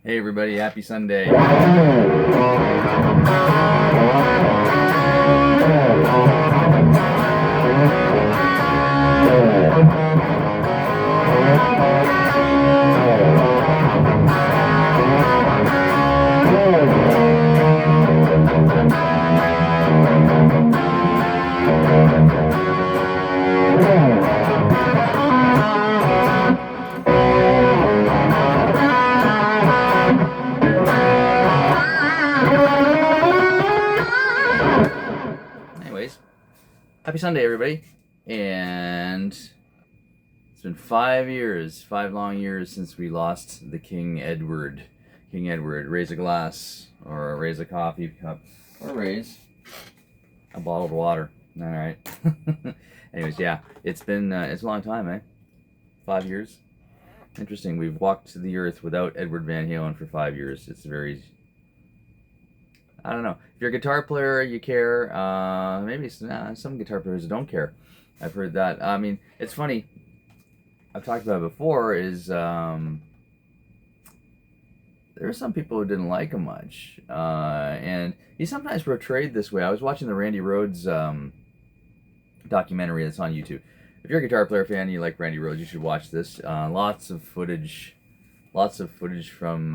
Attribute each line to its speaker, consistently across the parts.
Speaker 1: Hey everybody, happy Sunday. Anyways, happy Sunday everybody. And it's been 5 years, 5 long years since we lost the King Edward. King Edward, raise a glass, or raise a coffee cup, or raise a bottle of water. All right. Anyways, yeah, it's a long time, eh? 5 years. Interesting. We've walked the earth without Edward Van Halen for 5 years. It's very, I don't know. If you're a guitar player, you care. Maybe some guitar players don't care. I've heard that. I mean, it's funny. I've talked about it before. There were some people who didn't like him much, and he sometimes portrayed this way. I was watching the Randy Rhoads documentary that's on YouTube. If you're a guitar player fan and you like Randy Rhoads, you should watch this. Lots of footage from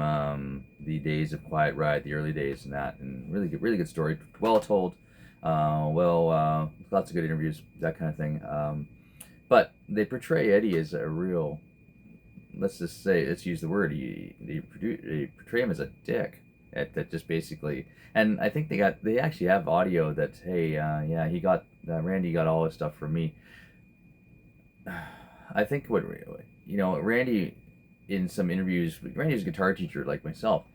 Speaker 1: the days of Quiet Riot, the early days, and really good story, well told, lots of good interviews, that kind of thing. But they portray Eddie as a real, let's use the word, they portray him as a dick. That just basically, and I think they actually have audio that, hey, yeah, Randy got all his stuff from me. I think Randy, in some interviews, Randy was a guitar teacher like myself,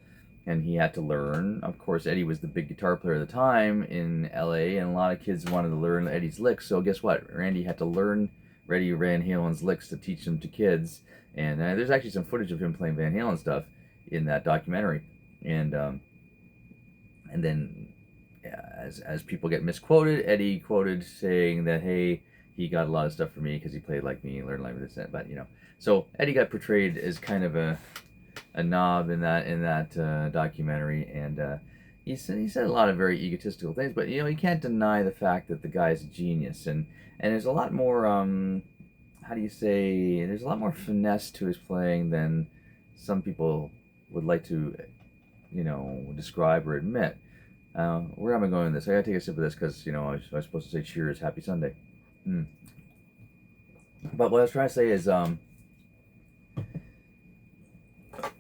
Speaker 1: and he had to learn. Of course, Eddie was the big guitar player at the time in LA, and a lot of kids wanted to learn Eddie's licks. So guess what? Randy had to learn Eddie Van Halen's licks to teach them to kids. And there's actually some footage of him playing Van Halen stuff in that documentary. And then, yeah, as people get misquoted, Eddie quoted saying that, hey, he got a lot of stuff from me because he played like me, learned like this, but so Eddie got portrayed as kind of a knob in that documentary, and he said a lot of very egotistical things, but you can't deny the fact that the guy's a genius, and there's a lot more there's a lot more finesse to his playing than some people would like to describe or admit. Where am I going with this? I gotta take a sip of this because I was supposed to say cheers, happy Sunday. But what I was trying to say is,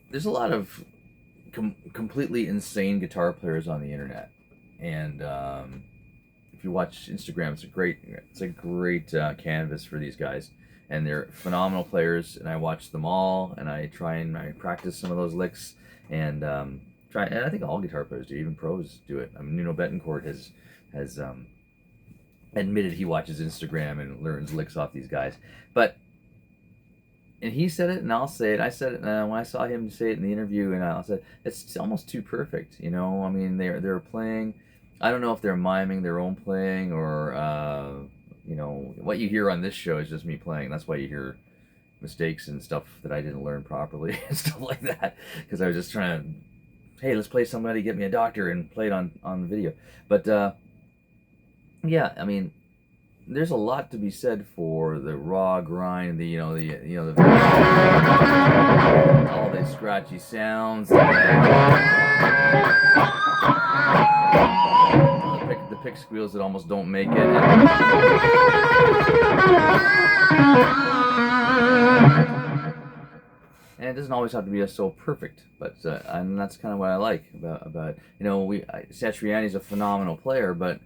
Speaker 1: there's a lot of completely insane guitar players on the internet, and if you watch Instagram, it's a great canvas for these guys, and they're phenomenal players. And I watch them all, and I practice some of those licks, and and I think all guitar players do, even pros do it. I mean, Nuno Betancourt has admitted he watches Instagram and learns licks off these guys. And he said it, and I'll say it. I said it when I saw him say it in the interview, and I said it's almost too perfect. I mean, they're playing. I don't know if they're miming their own playing, or what you hear on this show is just me playing. That's why you hear mistakes and stuff that I didn't learn properly and stuff like that, because I was just trying to, hey, let's play somebody, get me a doctor, and play it on the video. But yeah, I mean, there's a lot to be said for the raw grind, all the scratchy sounds, the pick squeals that almost don't make it. And it doesn't always have to be so perfect, but and that's kind of what I like about Satriani's a phenomenal player, but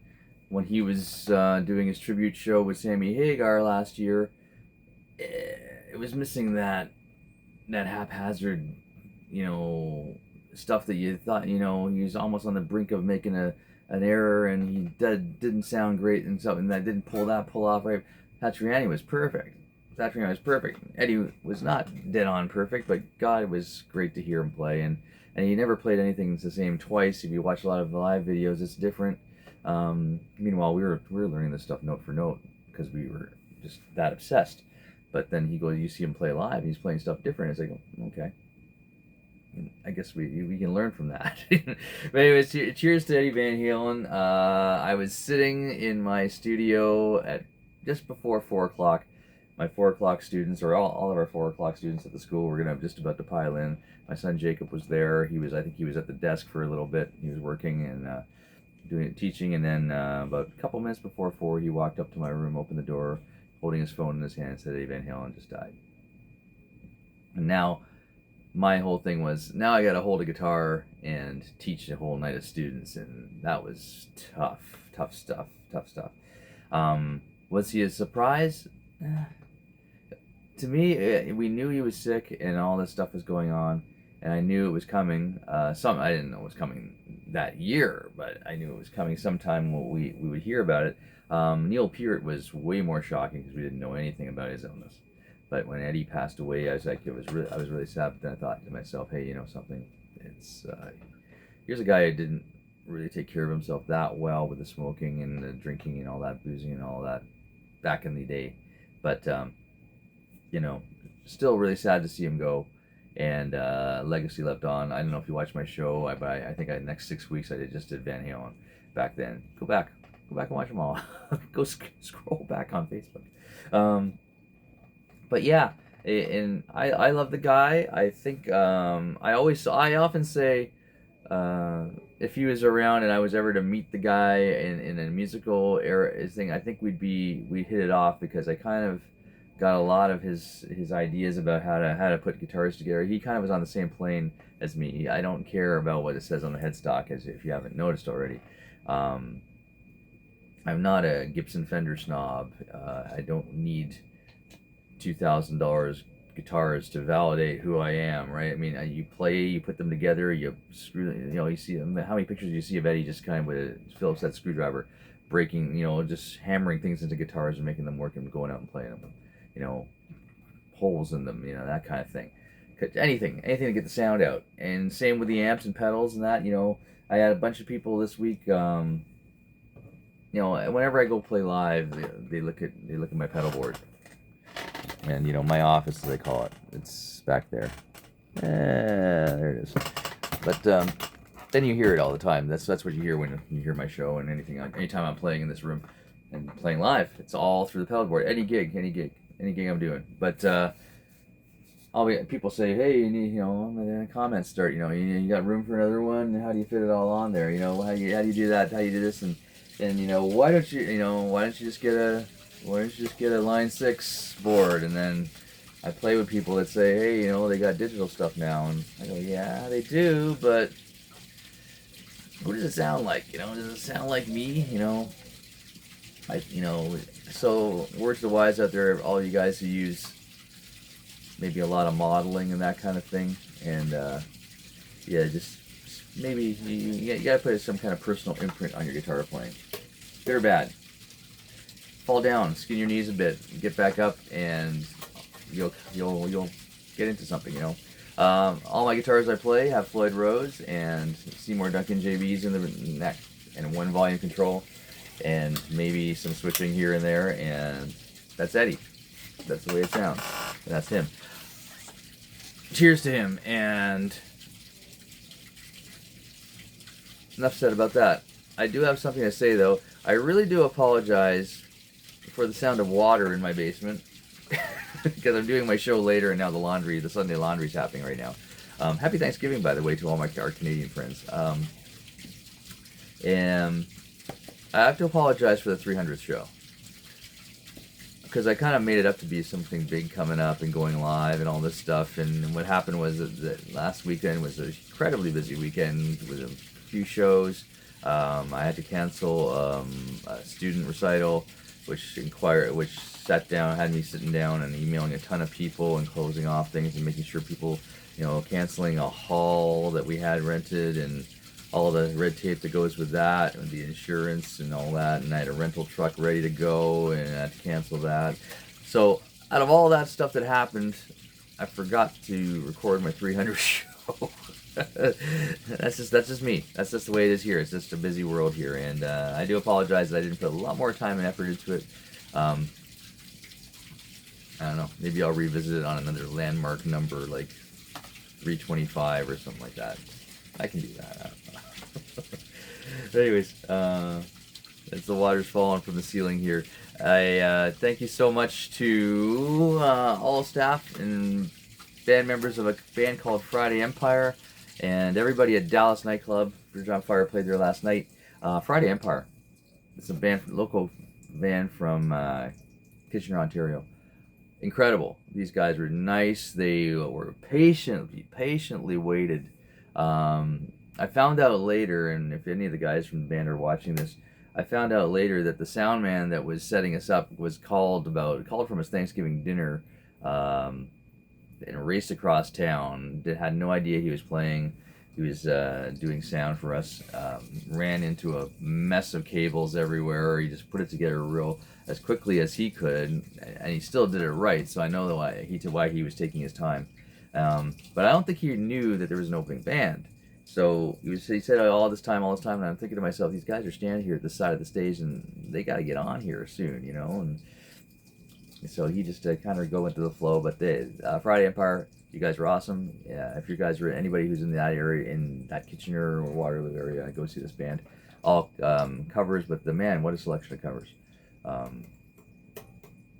Speaker 1: when he was doing his tribute show with Sammy Hagar last year, it was missing that haphazard, stuff that you thought, he was almost on the brink of making an error, and he didn't sound great, and something that didn't pull off right. Satriani was perfect. Eddie was not dead on perfect, but God, it was great to hear him play, and he never played anything the same twice. If you watch a lot of live videos, it's different. Meanwhile, we were learning this stuff note for note because we were just that obsessed. But then you see him play live, he's playing stuff different. It's like, okay, I guess we can learn from that. But anyways, cheers to Eddie Van Halen. I was sitting in my studio at just before 4 o'clock. My 4 o'clock students, or all of our 4 o'clock students at the school, were just about to pile in. My son Jacob was there. I think he was at the desk for a little bit. He was working and teaching, and then about a couple minutes before 4, he walked up to my room, opened the door, holding his phone in his hand, and said Eddie Van Halen just died. And now, my whole thing was, now I got to hold a guitar and teach a whole night of students, and that was tough stuff. Was he a surprise? To me, we knew he was sick and all this stuff was going on, and I knew it was coming. I didn't know it was coming that year, but I knew it was coming sometime when we would hear about it. Neil Peart was way more shocking because we didn't know anything about his illness. But when Eddie passed away, I was really sad. But then I thought to myself, hey, you know something? Here's a guy who didn't really take care of himself that well with the smoking and the drinking and all that, boozing and all that back in the day. But still really sad to see him go. And legacy left on. I don't know if you watched my show, but I think next 6 weeks I just did Van Halen back then. Go back and watch them all. Go scroll back on Facebook. But yeah, and I love the guy. I think I often say if he was around and I was ever to meet the guy in a musical era thing, I think we'd hit it off, because I kind of got a lot of his ideas about how to put guitars together. He kind of was on the same plane as me. I don't care about what it says on the headstock, as if you haven't noticed already. I'm not a Gibson Fender snob. I don't need $2,000 guitars to validate who I am, right? I mean, you play, you put them together, you screw, you see how many pictures do you see of Eddie just kind of with a Phillips head screwdriver, breaking, just hammering things into guitars and making them work and going out and playing them, holes in them, that kind of thing. Anything to get the sound out. And same with the amps and pedals and that. I had a bunch of people this week. Whenever I go play live, they look at my pedal board. And my office, as they call it, it's back there. There it is. But then you hear it all the time. That's what you hear when you hear my show and anytime I'm playing in this room and playing live. It's all through the pedal board. Any gig I'm doing. But people say, hey, you need, the comments start. You got room for another one? How do you fit it all on there? How do you do that? How do you do this? And why don't you just get a line 6 board? And then I play with people that say, hey, they got digital stuff now, and I go, yeah, they do, but who does it sound like? Does it sound like me? So words to wise out there, all you guys who use maybe a lot of modeling and that kind of thing, and just maybe you gotta put some kind of personal imprint on your guitar playing. Good or bad. Fall down, skin your knees a bit, get back up, and you'll get into something. All my guitars I play have Floyd Rose and Seymour Duncan JBs in the neck, and 1 volume control, and maybe some switching here and there, and that's Eddie. That's the way it sounds, and that's him. Cheers to him, and enough said about that. I do have something to say, though. I really do apologize for the sound of water in my basement, because I'm doing my show later, and now the Sunday laundry's happening right now. Happy Thanksgiving, by the way, to all our Canadian friends. And I have to apologize for the 300th show, because I kind of made it up to be something big coming up and going live and all this stuff. And what happened was that last weekend was an incredibly busy weekend with a few shows. I had to cancel a student recital, which had me sitting down and emailing a ton of people and closing off things and making sure people, canceling a hall that we had rented and all the red tape that goes with that, and the insurance and all that. And I had a rental truck ready to go, and I had to cancel that. So out of all that stuff that happened, I forgot to record my 300th show. That's just me. That's just the way it is here. It's just a busy world here, and I do apologize that I didn't put a lot more time and effort into it. I don't know. Maybe I'll revisit it on another landmark number, like 325 or something like that. I can do that. I don't know. But anyways, as the water's falling from the ceiling here, I thank you so much to all staff and band members of a band called Friday Empire, and everybody at Dallas Nightclub. Bridge on Fire played there last night. Friday Empire. It's a band, local band from Kitchener, Ontario. Incredible. These guys were nice. They were patiently waited. I found out later, and if any of the guys from the band are watching this, I found out later that the sound man that was setting us up was called from his Thanksgiving dinner, and raced across town. Had no idea he was playing. He was doing sound for us. Ran into a mess of cables everywhere. He just put it together as quickly as he could, and he still did it right. So I know why he was taking his time. But I don't think he knew that there was an opening band. So he said all this time, and I'm thinking to myself, these guys are standing here at the side of the stage, and they got to get on here soon, you know. And so he just kind of go into the flow. But Friday Empire, you guys were awesome. Yeah, if you guys were anybody who's in that area, in that Kitchener or Waterloo area, go see this band. All covers, but what a selection of covers.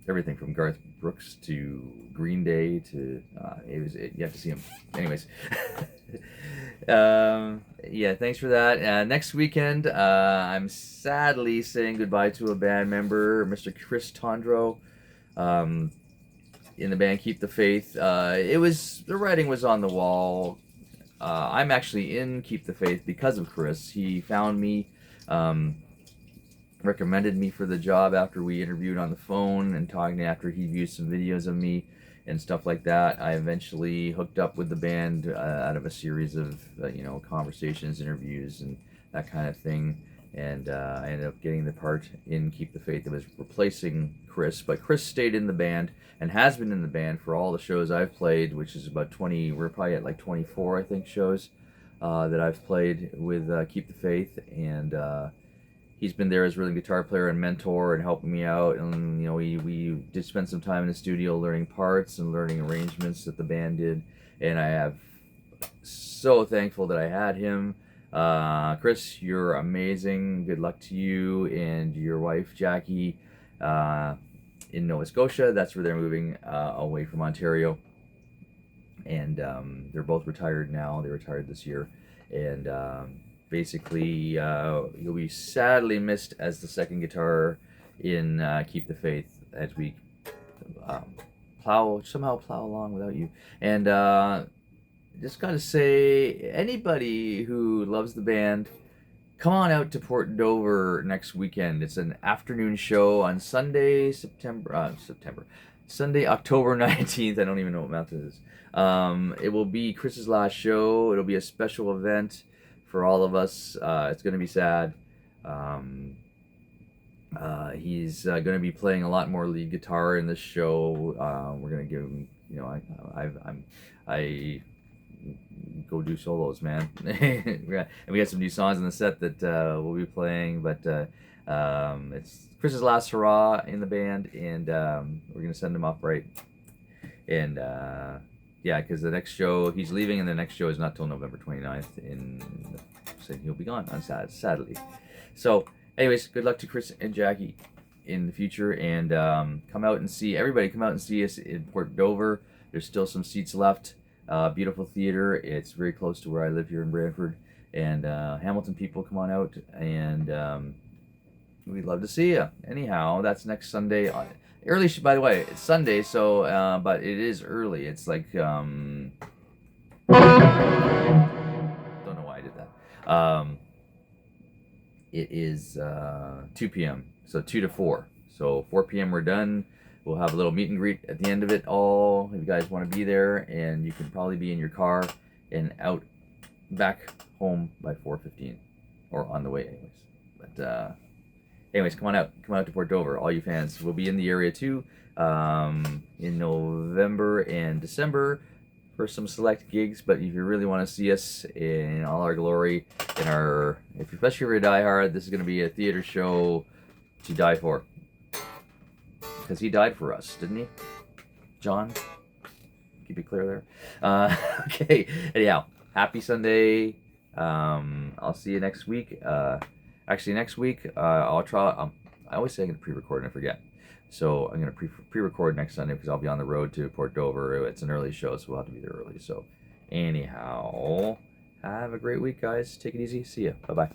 Speaker 1: Everything from Garth Brooks to Green Day to you have to see him. Anyways, yeah, thanks for that. Next weekend, I'm sadly saying goodbye to a band member, Mr. Chris Tondro. In the band Keep the Faith. The writing was on the wall. I'm actually in Keep the Faith because of Chris. He found me, recommended me for the job after we interviewed on the phone and talking after he viewed some videos of me and stuff like that. I eventually hooked up with the band out of a series of conversations, interviews, and that kind of thing. And I ended up getting the part in Keep the Faith that was replacing Chris. But Chris stayed in the band and has been in the band for all the shows I've played, which is about 20. We're probably at like 24, I think, shows that I've played with Keep the Faith. And he's been there as rhythm guitar player and mentor and helping me out. And we did spend some time in the studio learning parts and learning arrangements that the band did. And I am so thankful that I had him. Chris, you're amazing. Good luck to you and your wife Jackie in Nova Scotia. That's where they're moving away from Ontario, and they're both retired now. They retired this year, and basically you'll be sadly missed as the second guitar in Keep the Faith as we plow along without you. And just gotta say, anybody who loves the band, come on out to Port Dover next weekend. It's an afternoon show on Sunday, Sunday, October 19th. I don't even know what month it is. It will be Chris's last show. It'll be a special event for all of us. It's gonna be sad. He's gonna be playing a lot more lead guitar in this show. We're gonna give him, I go do solos, man. And we got some new songs in the set that we'll be playing, but it's Chris's last hurrah in the band, and we're gonna send him off right. And yeah, because the next show he's leaving, and the next show is not till November 29th. So he'll be gone on sadly. So, anyways, good luck to Chris and Jackie in the future, and come out and see us in Port Dover. There's still some seats left. Beautiful theater. It's very close to where I live here in Brantford. And Hamilton people, come on out, and we'd love to see you. Anyhow, that's next Sunday. Early, by the way, it's Sunday, so but it is early. It's like don't know why I did that. It is 2 p.m. So 2 to 4. So 4 p.m. we're done. We'll have a little meet and greet at the end of it all, if you guys want to be there, and you can probably be in your car and back home by 4:15, or on the way anyways. But anyways, come on out to Port Dover, all you fans. We'll be in the area too in November and December for some select gigs. But if you really want to see us in all our glory, especially if you're a diehard, this is going to be a theater show to die for. Because he died for us, didn't he? John keep it clear there. Okay. Anyhow, happy Sunday. I'll see you next week. Actually, next week I'll try. I always say I'm gonna pre-record and I forget. So I'm gonna pre-record next Sunday because I'll be on the road to Port Dover. It's an early show, so we'll have to be there early. So anyhow, have a great week, guys. Take it easy. See ya. Bye bye.